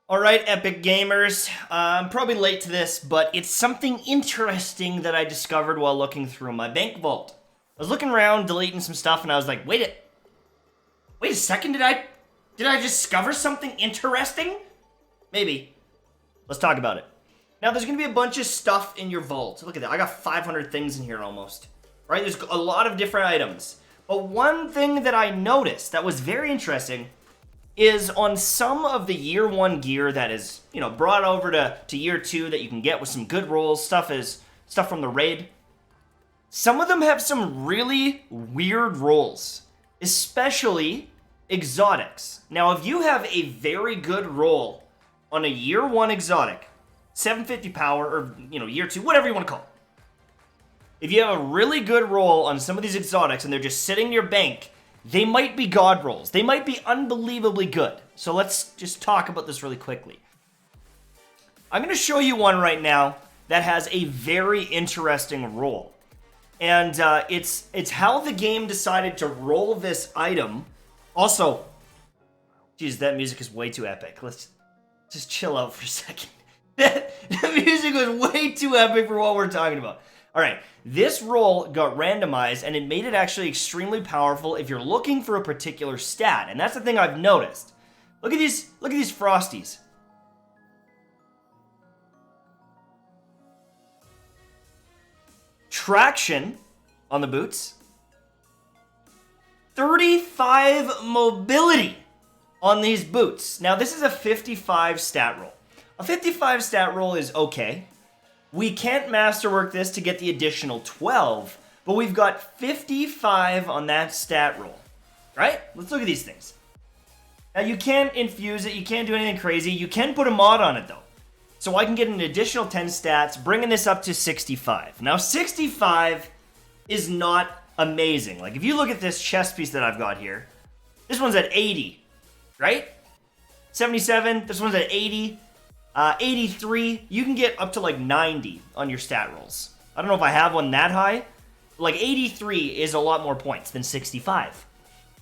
Alright, Epic Gamers. I'm probably late to this, but it's something interesting that I discovered while looking through my bank vault. I was looking around, deleting some stuff, and I was like, wait a second, did I discover something interesting? Maybe. Let's talk about it. Now, there's gonna be a bunch of stuff in your vault. Look at that, I got 500 things in here almost. Right, there's a lot of different items. But one thing that I noticed that was very interesting is on some of the year 1 gear that is, brought over to year 2 that you can get with some good rolls, stuff from the raid. Some of them have some really weird rolls, especially exotics. Now, if you have a very good roll on a year 1 exotic, 750 power, or, year 2, whatever you want to call it. If you have a really good roll on some of these exotics and they're just sitting in your bank, they might be god rolls. They might be unbelievably good. So let's just talk about this really quickly. I'm going to show you one right now that has a very interesting roll. And it's how the game decided to roll this item. Also, geez, that music is way too epic. Let's just chill out for a second. That music was way too epic for what we're talking about. All right, this roll got randomized, and it made it actually extremely powerful if you're looking for a particular stat, and that's the thing I've noticed. Look at these frosties. Traction on the boots. 35 mobility on these boots. Now, this is a 55 stat roll. A 55 stat roll is okay. We can't masterwork this to get the additional 12, but we've got 55 on that stat roll, right? Let's look at these things. Now, you can't infuse it, you can't do anything crazy. You can put a mod on it, though. So I can get an additional 10 stats, bringing this up to 65. Now, 65 is not amazing. Like, if you look at this chest piece that I've got here, this one's at 80, right? 77, this one's at 80. 83, you can get up to like 90 on your stat rolls. I don't know if I have one that high. Like 83 is a lot more points than 65.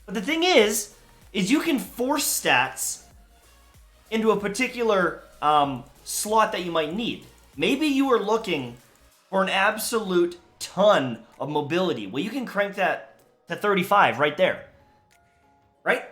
But the thing is you can force stats into a particular slot that you might need. Maybe you are looking for an absolute ton of mobility. Well, you can crank that to 35 right there. Right?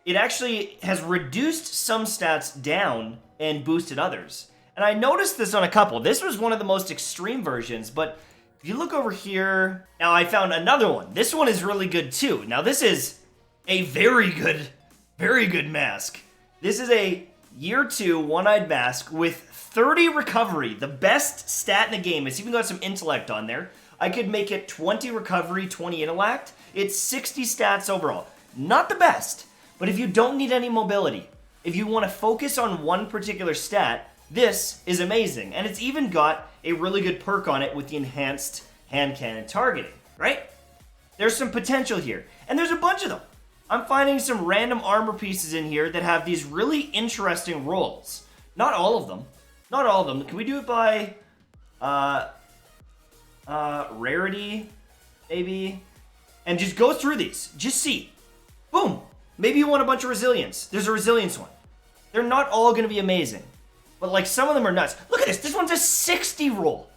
It actually has reduced some stats down and boosted others. And I noticed this on a couple. This was one of the most extreme versions, but if you look over here, now I found another one. This one is really good too. Now this is a very good mask. This is a year 2 one-eyed mask with 30 recovery, the best stat in the game. It's even got some intellect on there. I could make it 20 recovery, 20 intellect. It's 60 stats overall. Not the best, but if you don't need any mobility, if you want to focus on one particular stat, this is amazing. And it's even got a really good perk on it with the enhanced hand cannon targeting, right? There's some potential here. And there's a bunch of them. I'm finding some random armor pieces in here that have these really interesting rolls. Not all of them. Not all of them. Can we do it by rarity, maybe? And just go through these. Just see. Boom. Maybe you want a bunch of resilience. There's a resilience one. They're not all going to be amazing. But like some of them are nuts. Look at this. This one's a 60 roll.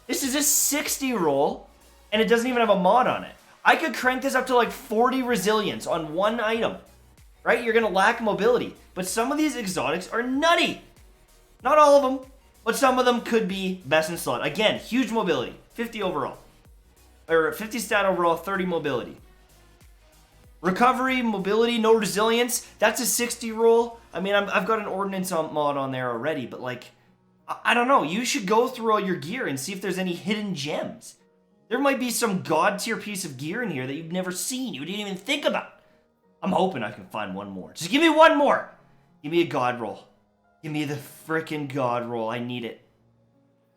This is a 60 roll. And it doesn't even have a mod on it. I could crank this up to like 40 resilience on one item. Right? You're going to lack mobility. But some of these exotics are nutty. Not all of them. But some of them could be best in slot. Again, huge mobility. 50 overall. Or 50 stat overall, 30 mobility. Recovery, mobility, no resilience. That's a 60 roll. I mean, I've got an ordnance mod on there already, but like, I don't know. You should go through all your gear and see if there's any hidden gems. There might be some god tier piece of gear in here that you've never seen. You didn't even think about. I'm hoping I can find one more. Just give me one more. Give me a god roll. Give me the frickin' god roll. I need it.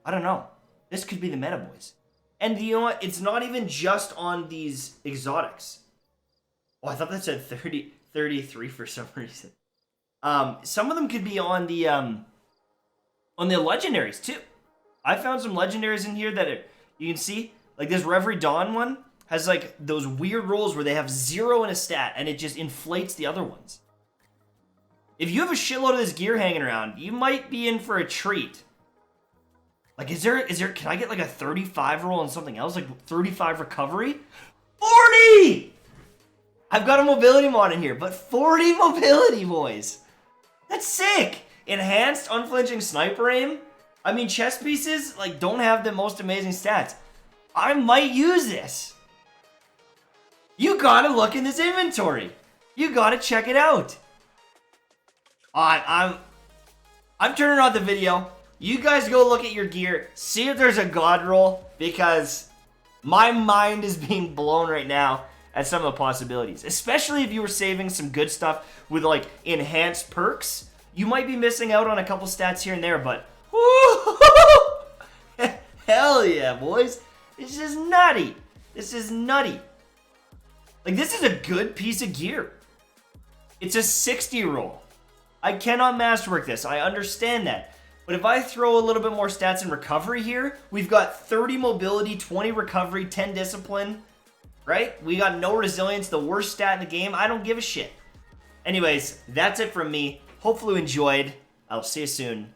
I don't know. This could be the meta, boys. And you know what? It's not even just on these exotics. Oh, I thought that said 33 for some reason. Some of them could be on the legendaries too. I found some legendaries in here that you can see, like this Reverie Dawn one has like those weird rolls where they have 0 in a stat and it just inflates the other ones. If you have a shitload of this gear hanging around, you might be in for a treat. Like, can I get like a 35 roll and something else? Like 35 recovery? 40! I've got a mobility mod in here, but 40 mobility, boys. That's sick. Enhanced unflinching sniper aim. I mean, chest pieces, like, don't have the most amazing stats. I might use this. You gotta look in this inventory. You gotta check it out. I'm turning on the video. You guys go look at your gear. See if there's a god roll, because my mind is being blown right now at some of the possibilities. Especially if you were saving some good stuff with, like, enhanced perks. You might be missing out on a couple stats here and there, but hell yeah, boys. This is nutty. This is nutty. Like, this is a good piece of gear. It's a 60 roll. I cannot masterwork this. I understand that. But if I throw a little bit more stats in recovery here, we've got 30 mobility, 20 recovery, 10 discipline, right? We got no resilience, the worst stat in the game. I don't give a shit. Anyways, that's it from me. Hopefully you enjoyed. I'll see you soon.